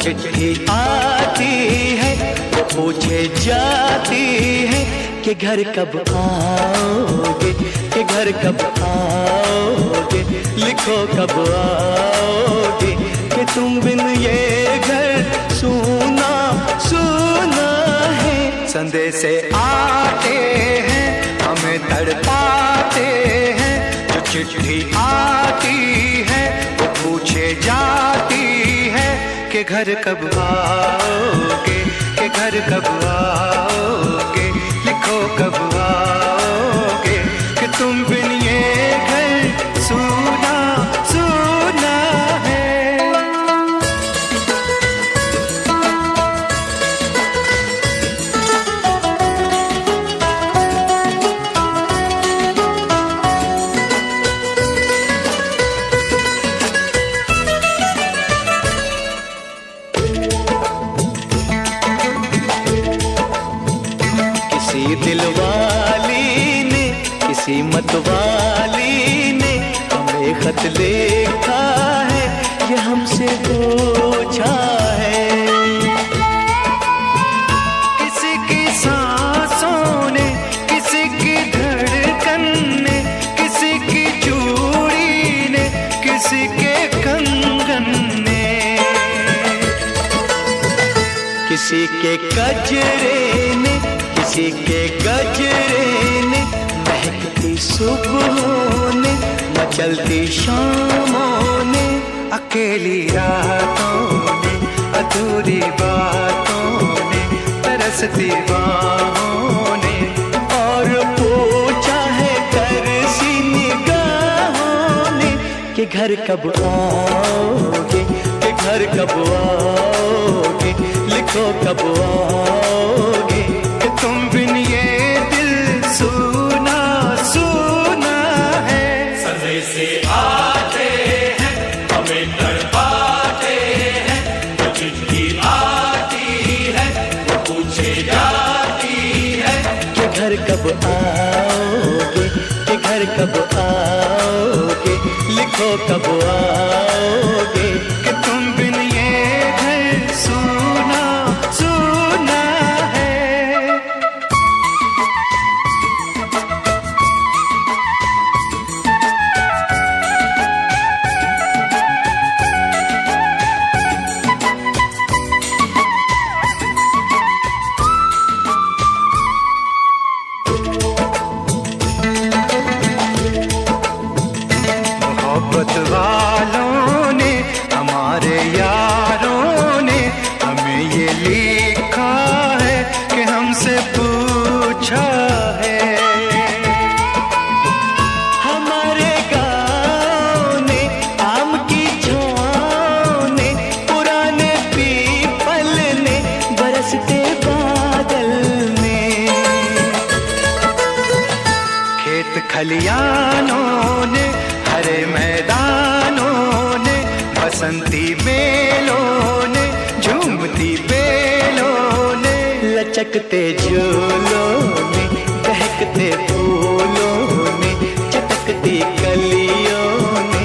चिट्ठी आती है वो पूछे जाती है कि घर कब आओगे, कि घर कब आओगे, लिखो कब आओगे, कि तुम बिन ये घर सूना सूना है। संदेश आते हैं हमें तड़पाते हैं, जो चिट्ठी आती है वो पूछे जाती है कि घर कब आओगे, कि घर कब आओगे, लिखो कब आओगे, कि तुम बिन ये घर सूना सूना है। किसी दिलवाली ने, किसी मतवाली ने हमें खत लिखा है, ये हमसे पूछा है। किसी की सांसों ने, किसी की धड़कन ने, किसी की चूड़ी ने, किसी के कंगन ने, किसी के गजरे ने, किसी के गजरे ने, महकती सुबहों ने, मचलती शामों ने, अकेली रातों ने, अधूरी बातों ने, तरसती बाहों ने, और पूछा है तरसी निगाहों ने कि घर कब आओगे, कि घर कब आओगे, लिखो कब आओगे, तुम बिन ये दिल सूना सूना है। संदेश आते हैं हमें तड़पाते हैं, जो चिट्ठी आती है वो पूछे जाती है कि घर कब आओगे, कि घर कब आओगे, लिखो कब आओगे, कि तुम बिन ये घर सूना सूना है। मोहब्बत वालों ने, हमारे यारों ने हमें ये लिखा है कि हमसे पूछा है। हमारे गाँव ने, आम की छाँव ने, पुराने पीपल ने, बरसते बादल ने, खेत खलियानों ने, हरे मैदानों ने, बसंती बेलों ने, झूमती बेलों ने, लचकते झूलों ने, बहकते फूलों ने, चटकती कलियों ने,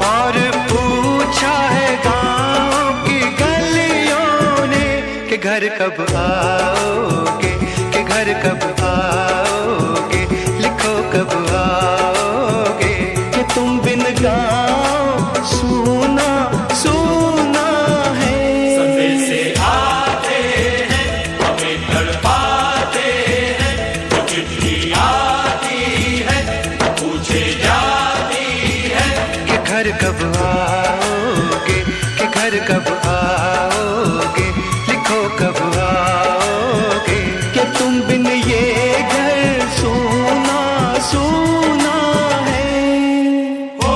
और पूछा है गाँव की गलियों ने कि घर कब आओगे, कि घर कब आओगे, लिखो कब आओगे, कि तुम बिन गाँव सूना सूना है। संदेश आते हैं हमें तड़पाते हैं, जो चिट्ठी आती है पूछे जाती है कि घर कब आओगे, कि घर कब आओगे, लिखो कब आओगे, कि तुम बिन ये घर सूना सूना है। ओ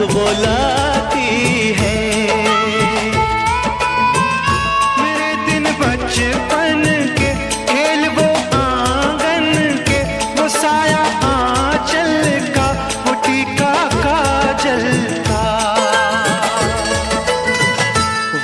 वो लाती है। मेरे दिन बचपन के खेल वो आंगन के, वो साया आंचल का, वो टीका काजल का,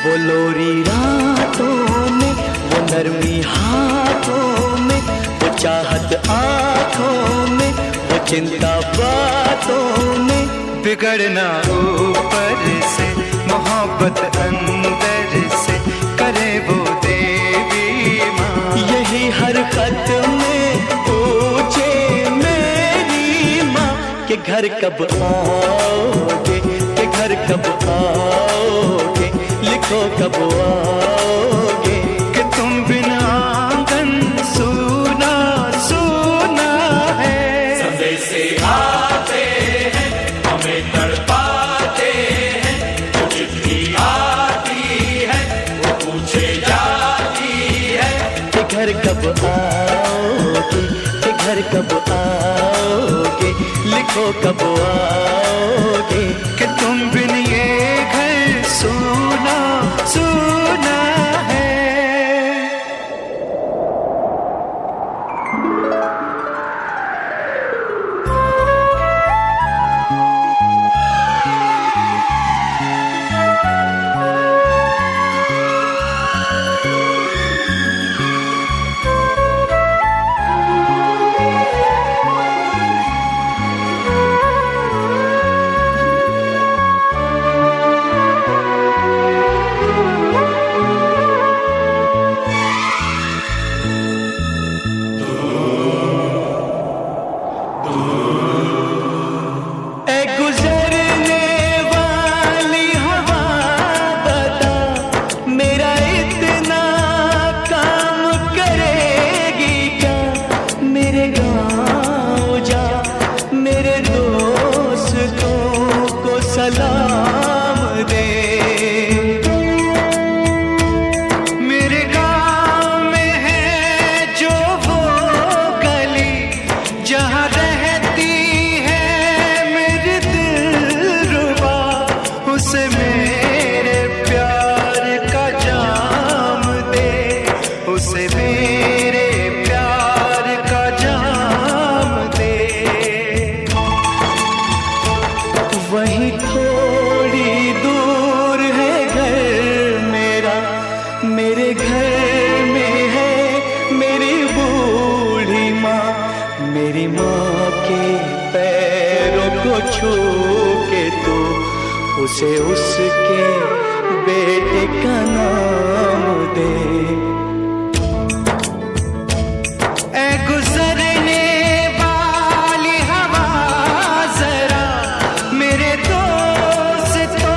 वो लोरी रातों में, वो नरमी हाथों में, वो चाहत आंखों में, वो चिंता बातों में। बिगड़ना ऊपर से, मोहब्बत अंदर से, करे वो देवी माँ। यही हर खत में पूछे मेरी माँ कि घर कब आओगे, कि घर कब आओगे, लिखो कब आओगे, कि तुम बिना आंगन सूना सूना है। संदेश आते हैं, हमें तड़पाते हैं, वो चिट्ठी आती है, वो पूछे जाती है कि घर कब आओगे, कि घर कब आओगे, लिखो कब आओगे, कि तुम बिन ये घर सूना सूना है। सलाम दे। मेरे गाँव में है जो वो गली, जहाँ रहती है मेरी दिलरुबा, उसे मेरे प्यार का जाम दे, उसे मेरे प्यार का जाम दे। वहीं थोड़ी दूर है घर मेरा, मेरे घर में है मेरी बूढ़ी माँ, मेरी माँ के पैरों को छू के तू उसे उसके बेटे का नाम दे। ऐ गुजरने वाली हवा जरा, मेरे दोस्तों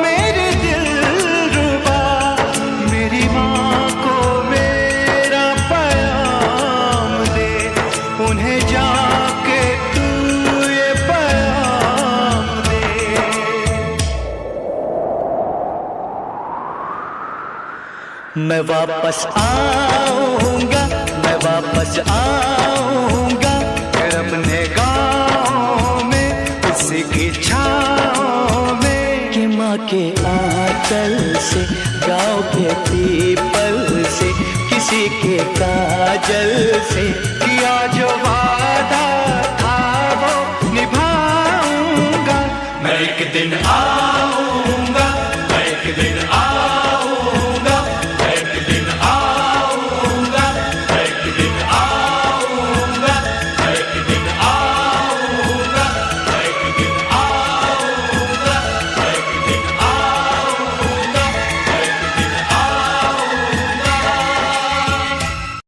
मेरे दिलरुबा, मेरी माँ को मेरा पैगाम दे, उन्हें जाके तू ये पैगाम दे। मैं वापस आऊंगा, मैं वापस आऊंगा, फिर अपने गाँव में उसी की छाँव में, कि माँ के आंचल से, गाँव के पीपल से, किसी के काजल से किया जो